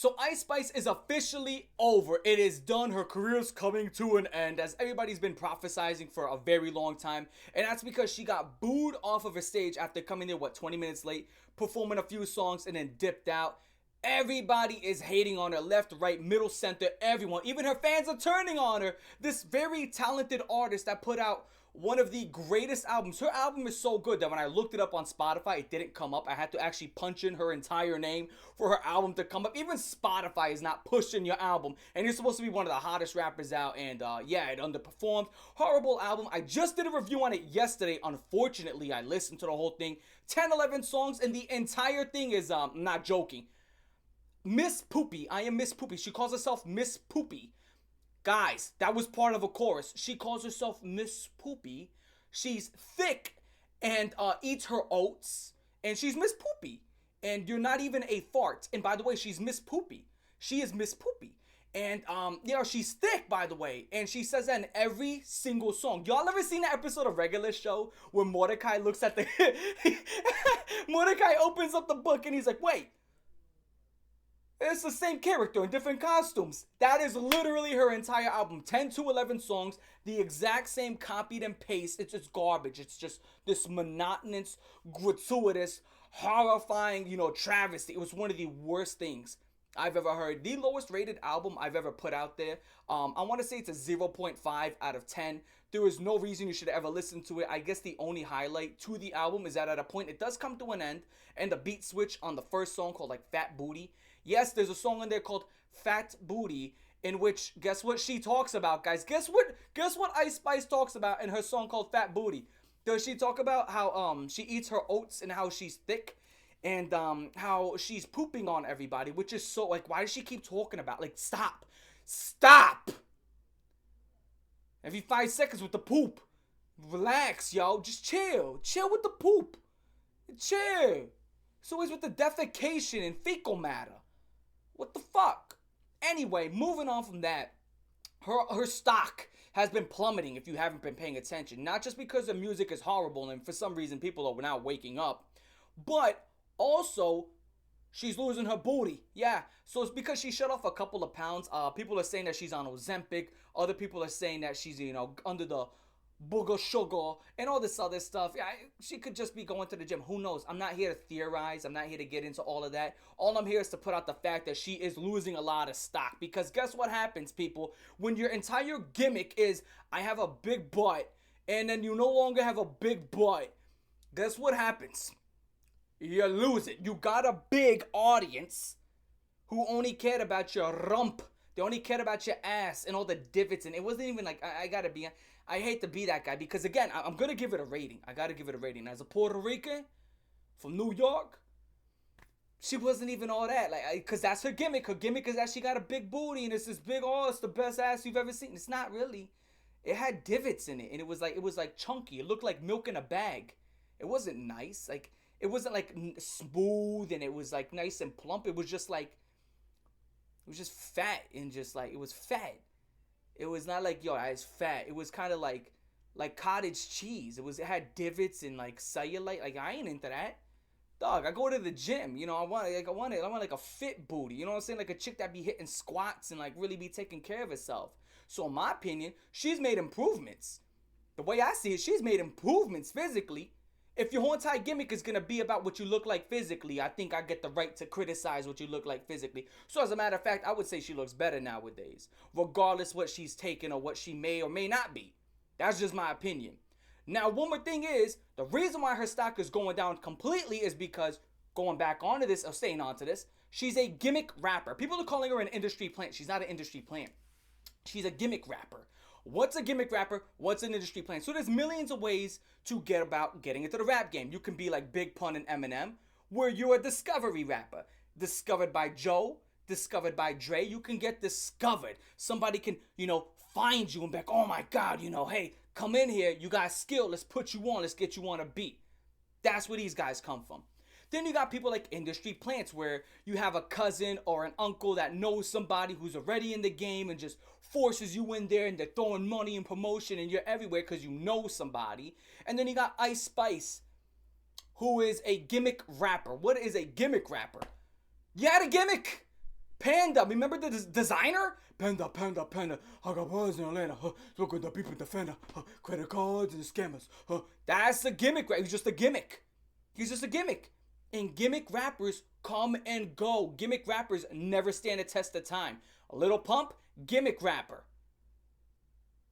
So Ice Spice is officially over. It is done. Her career's coming to an end, as everybody's been prophesizing for a very long time. And that's because she got booed off of her stage after coming there, 20 minutes late, performing a few songs, and then dipped out. Everybody is hating on her, left, right, middle, center, everyone. Even her fans are turning on her. This very talented artist that put out one of the greatest albums. Her album is so good that when I looked it up on Spotify, it didn't come up. I had to actually punch in her entire name for her album to come up. Even Spotify is not pushing your album. And you're supposed to be one of the hottest rappers out. And yeah, it underperformed. Horrible album. I just did a review on it yesterday. Unfortunately, I listened to the whole thing. 10, 11 songs. And the entire thing is, not joking, Miss Poopy. I am Miss Poopy. She calls herself Miss Poopy. Guys, that was part of a chorus. She calls herself Miss Poopy. She's thick and eats her oats. And she's Miss Poopy. And you're not even a fart. And by the way, she's Miss Poopy. She is Miss Poopy. And, she's thick, by the way. And she says that in every single song. Y'all ever seen that episode of Regular Show where Mordecai looks at the... Mordecai opens up the book and he's like, wait. It's the same character in different costumes. That is literally her entire album. 10 to 11 songs. The exact same copied and paste. It's just garbage. It's just this monotonous, gratuitous, horrifying, travesty. It was one of the worst things I've ever heard. The lowest rated album I've ever put out there. I want to say it's a 0.5 out of 10. There is no reason you should ever listen to it. I guess the only highlight to the album is that at a point it does come to an end. And the beat switch on the first song called Fat Booty. Yes, there's a song in there called Fat Booty, in which, guess what she talks about, guys? Guess what Ice Spice talks about in her song called Fat Booty? Does she talk about how she eats her oats and how she's thick and how she's pooping on everybody, which is so, why does she keep talking about, stop! Every 5 seconds with the poop. Relax, yo. Just chill. Chill with the poop. Chill. It's always with the defecation and fecal matter. What the fuck? Anyway, moving on from that, her stock has been plummeting if you haven't been paying attention. Not just because the music is horrible and for some reason people are now waking up, but also she's losing her booty. Yeah, so it's because she shut off a couple of pounds. People are saying that she's on Ozempic. Other people are saying that she's, under the booger sugar and all this other stuff. Yeah, she could just be going to the gym. Who knows? I'm not here to theorize. I'm not here to get into all of that. All I'm here is to put out the fact that she is losing a lot of stock. Because guess what happens, people? When your entire gimmick is, I have a big butt, and then you no longer have a big butt, guess what happens? You lose it. You got a big audience who only cared about your rump. They only cared about your ass and all the divots. And it wasn't even I hate to be that guy because, again, I'm going to give it a rating. I got to give it a rating. As a Puerto Rican from New York, she wasn't even all that. Because that's her gimmick. Her gimmick is that she got a big booty and it's this big, it's the best ass you've ever seen. It's not really. It had divots in it. And it was chunky. It looked like milk in a bag. It wasn't nice. It wasn't smooth and it was nice and plump. It was just it was just fat and just it was fat. It was not it's fat. It was kind of like cottage cheese. It had divots and cellulite. I ain't into that. Dog, I go to the gym. I want a fit booty. You know what I'm saying? A chick that be hitting squats and really be taking care of herself. So in my opinion, she's made improvements. The way I see it, she's made improvements physically. If your whole entire gimmick is going to be about what you look like physically, I think I get the right to criticize what you look like physically. So as a matter of fact, I would say she looks better nowadays, regardless what she's taken or what she may or may not be. That's just my opinion. Now, one more thing is, the reason why her stock is going down completely is because, going back onto this, or staying onto this, she's a gimmick rapper. People are calling her an industry plant. She's not an industry plant. She's a gimmick rapper. What's a gimmick rapper? What's an industry plant? So there's millions of ways to get about getting into the rap game. You can be like Big Pun and Eminem, where you're a discovery rapper. Discovered by Joe, discovered by Dre. You can get discovered. Somebody can, find you and be like, oh my God, hey, come in here. You got skill. Let's put you on. Let's get you on a beat. That's where these guys come from. Then you got people like industry plants where you have a cousin or an uncle that knows somebody who's already in the game and just forces you in there and they're throwing money and promotion and you're everywhere because you know somebody. And then you got Ice Spice, who is a gimmick rapper. What is a gimmick rapper? You had a gimmick. Panda, remember the designer? Panda, panda, panda. I got bars in Atlanta. Look at the people defender. Credit cards and scammers. That's the gimmick, right? He's just a gimmick. He's just a gimmick. And gimmick rappers come and go. Gimmick rappers never stand a test of time. A Little Pump, gimmick rapper.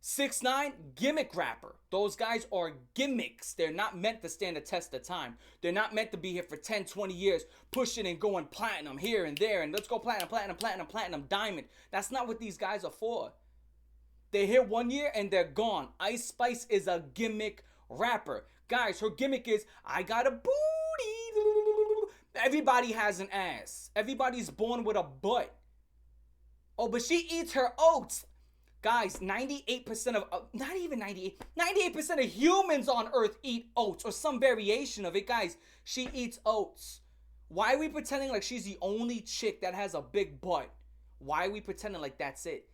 6ix9ine, gimmick rapper. Those guys are gimmicks. They're not meant to stand a test of time. They're not meant to be here for 10, 20 years, pushing and going platinum here and there, and let's go platinum, platinum, platinum, platinum, diamond. That's not what these guys are for. They're here 1 year and they're gone. Ice Spice is a gimmick rapper. Guys, her gimmick is, I got a booty. Everybody has an ass. Everybody's born with a butt. Oh, but she eats her oats. Guys, 98% of, not even 98, 98% of humans on Earth eat oats or some variation of it. Guys, she eats oats. Why are we pretending like she's the only chick that has a big butt? Why are we pretending like that's it?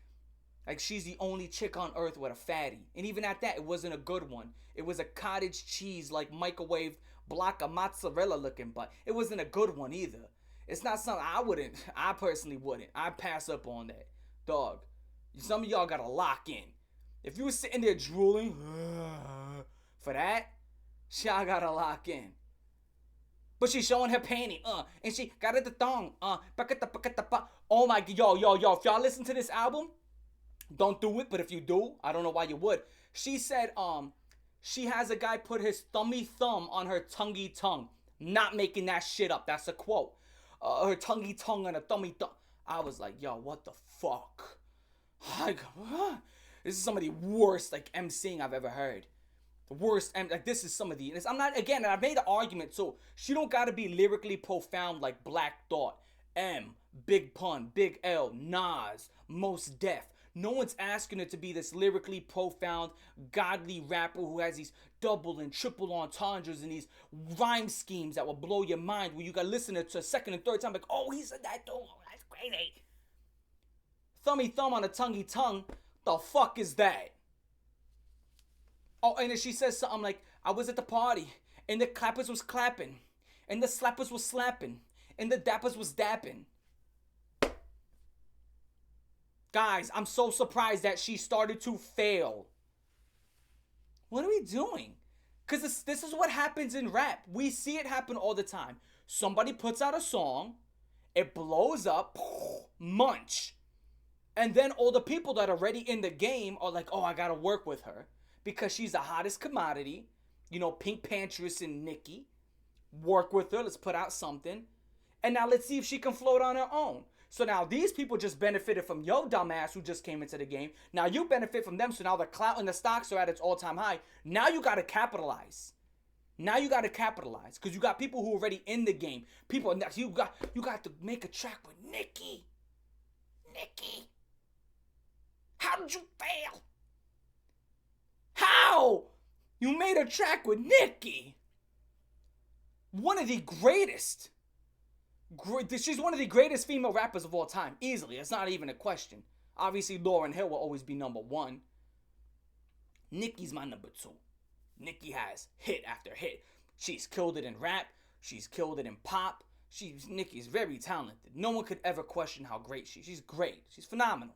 Like she's the only chick on Earth with a fatty. And even at that, it wasn't a good one. It was a cottage cheese, like microwave block of mozzarella looking butt. It wasn't a good one either. It's not something I personally wouldn't. I'd pass up on that. Dog. Some of y'all gotta lock in. If you were sitting there drooling for that, y'all gotta lock in. But she's showing her panty, and she got it the thong, oh my god, yo, if y'all listen to this album, don't do it, but if you do, I don't know why you would. She said, she has a guy put his thummy thumb on her tonguey tongue. Not making that shit up, that's a quote. Her tonguey tongue on her thummy thumb. I was like, yo, what the fuck? Like, this is some of the worst like MCing I've ever heard. The worst, and like this is some of the. I'm not again. And I've made an argument too. She don't gotta be lyrically profound like Black Thought, Big Pun, Big L, Nas, Most Def. No one's asking her to be this lyrically profound, godly rapper who has these double and triple entendres and these rhyme schemes that will blow your mind. Where you gotta listen to it a second and third time, like, oh, he said that too. Oh, that's crazy. Thummy thumb on a tonguey tongue. The fuck is that? Oh, and then she says something like, I was at the party, and the clappers was clapping, and the slappers was slapping, and the dappers was dapping. Guys, I'm so surprised that she started to fail. What are we doing? Because this is what happens in rap. We see it happen all the time. Somebody puts out a song, it blows up, munch. And then all the people that are already in the game are like, oh, I gotta work with her. Because she's the hottest commodity. You know, Pink Pantress and Nicki. Work with her, let's put out something. And now let's see if she can float on her own. So now these people just benefited from your dumbass who just came into the game. Now you benefit from them, so now the clout and the stocks are at its all-time high. Now you gotta capitalize. Now you gotta capitalize. Because you got people who are already in the game. People, you got to make a track with Nicki. Nicki. How did you fail? How? You made a track with Nicki. One of the greatest. She's one of the greatest female rappers of all time. Easily. It's not even a question. Obviously, Lauryn Hill will always be number one. Nicki's my number two. Nicki has hit after hit. She's killed it in rap. She's killed it in pop. Nicki's very talented. No one could ever question how great she is. She's great. She's phenomenal.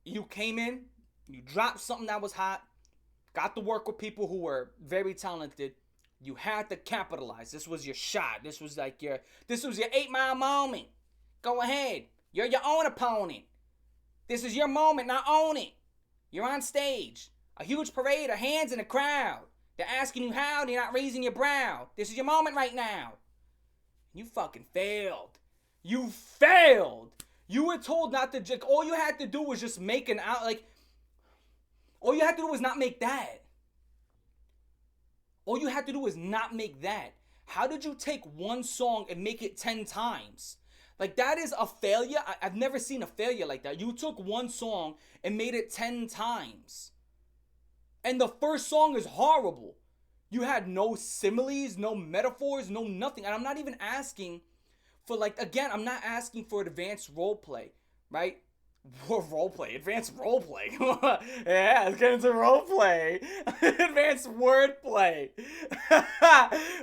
You came in, you dropped something that was hot, got to work with people who were very talented. You had to capitalize. This was your shot. This was your 8-mile moment. Go ahead. You're your own opponent. This is your moment. Now own it. You're on stage. A huge parade of hands in the crowd. They're asking you how, and you're not raising your brow. This is your moment right now. You fucking failed. You failed. You were told not to, all you had to do was just make an out, all you had to do was not make that. All you had to do was not make that. How did you take one song and make it 10 times? Like, that is a failure. I've never seen a failure like that. You took one song and made it 10 times. And the first song is horrible. You had no similes, no metaphors, no nothing. And I'm not even asking for, I'm not asking for advanced roleplay, right? Roleplay, advanced roleplay. Yeah, let's get into roleplay. Advanced wordplay.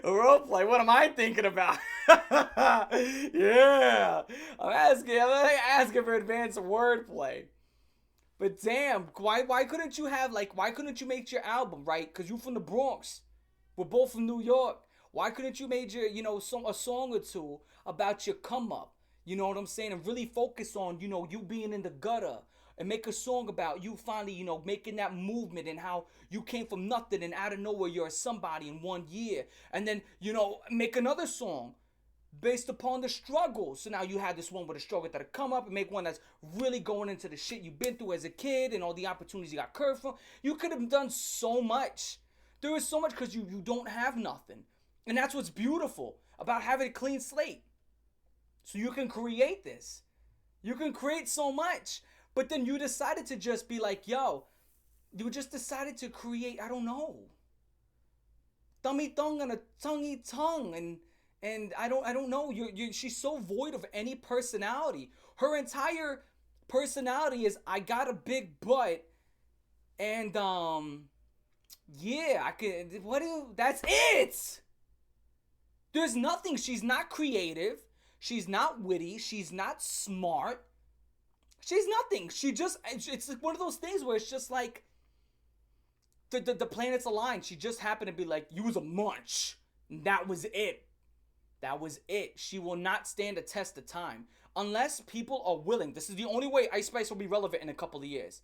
Roleplay, what am I thinking about? Yeah. I'm asking for advanced wordplay. But damn, why couldn't you have like why couldn't you make your album, right? Cause you from the Bronx. We're both from New York. Why couldn't you make your, a song or two about your come up? You know what I'm saying? And really focus on, you being in the gutter and make a song about you finally, making that movement and how you came from nothing and out of nowhere you're somebody in 1 year. And then, make another song based upon the struggle. So now you have this one with a struggle that'll come up and make one that's really going into the shit you've been through as a kid and all the opportunities you got curved from. You could have done so much. There is so much because you don't have nothing. And that's what's beautiful about having a clean slate. So you can create this. You can create so much. But then you decided to just be like, yo, you just decided to create, I don't know, thummy thung and a tonguey tongue and I don't know. She's so void of any personality. Her entire personality is I got a big butt and yeah, I could that's it. There's nothing. She's not creative. She's not witty. She's not smart. She's nothing. It's like one of those things where it's just like the planets aligned. She just happened to be like, you was a munch. And that was it. That was it. She will not stand a test of time. Unless people are willing. This is the only way Ice Spice will be relevant in a couple of years.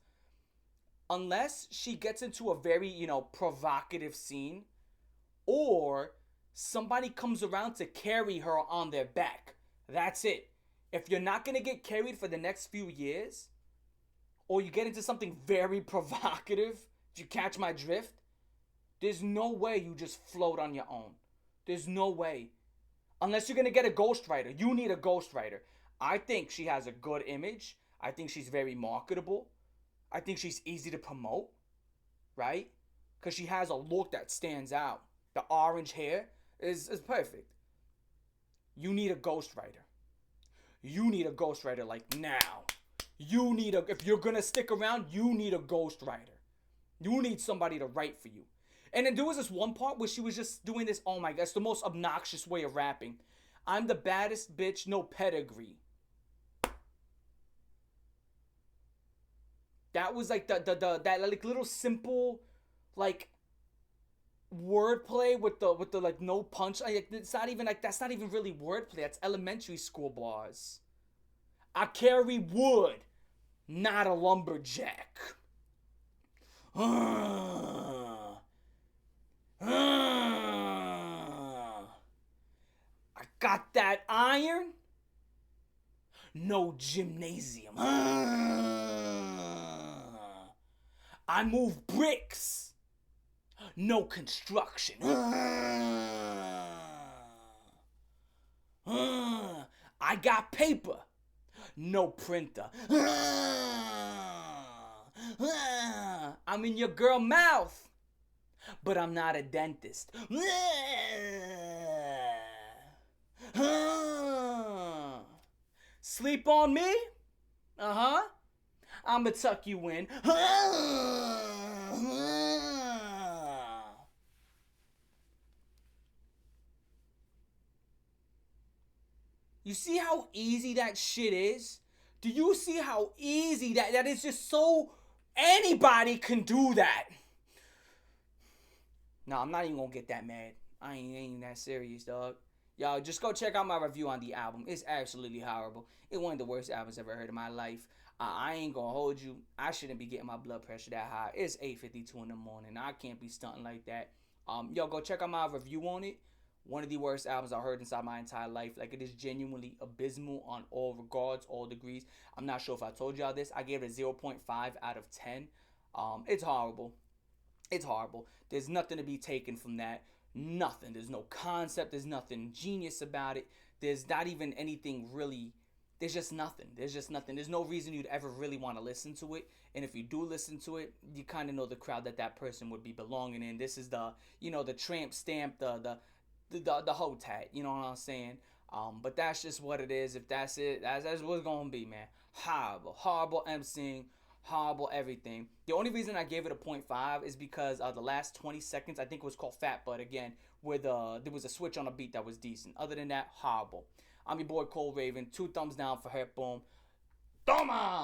Unless she gets into a very, provocative scene. Or somebody comes around to carry her on their back. That's it. If you're not going to get carried for the next few years, or you get into something very provocative, if you catch my drift, there's no way you just float on your own. There's no way. Unless you're going to get a ghostwriter. You need a ghostwriter. I think she has a good image. I think she's very marketable. I think she's easy to promote, right? Because she has a look that stands out. The orange hair is perfect. You need a ghostwriter. You need a ghostwriter like now. If you're going to stick around, you need a ghostwriter. You need somebody to write for you. And then there was this one part where she was just doing this, oh my God, it's the most obnoxious way of rapping. I'm the baddest bitch, no pedigree. That was like that like little simple like wordplay with the like no punch. Like, it's not even like that's not even really wordplay. That's elementary school bars. I carry wood, not a lumberjack. I got that iron, no gymnasium. I move bricks, no construction. I got paper, no printer. I'm in your girl mouth, but I'm not a dentist. Sleep on me? Uh-huh. I'ma tuck you in. You see how easy that shit is? Do you see how easy that is? Just so anybody can do that. No, I'm not even gonna get that mad. I ain't that serious, dog. Y'all, just go check out my review on the album. It's absolutely horrible. It's one of the worst albums I've ever heard in my life. I ain't gonna hold you. I shouldn't be getting my blood pressure that high. It's 8:52 in the morning. I can't be stunting like that. Yo, go check out my review on it. One of the worst albums I heard inside my entire life. Like, it is genuinely abysmal on all regards, all degrees. I'm not sure if I told y'all this. I gave it a 0.5 out of 10. It's horrible. It's horrible. There's nothing to be taken from that. Nothing. There's no concept. There's nothing genius about it. There's not even anything really. There's just nothing. There's no reason you'd ever really want to listen to it. And if you do listen to it, you kind of know the crowd that person would be belonging in. This is the tramp stamp, the hoe tat. You know what I'm saying? But that's just what it is. If that's it, that's what it's gonna be, man. Horrible emceeing, horrible everything. The only reason I gave it a 0.5 is because the last 20 seconds, I think it was called Fat Butt again, where there was a switch on a beat that was decent. Other than that, horrible. I'm your boy Cole Raven. 2 thumbs down for Hurt Boom. Toma!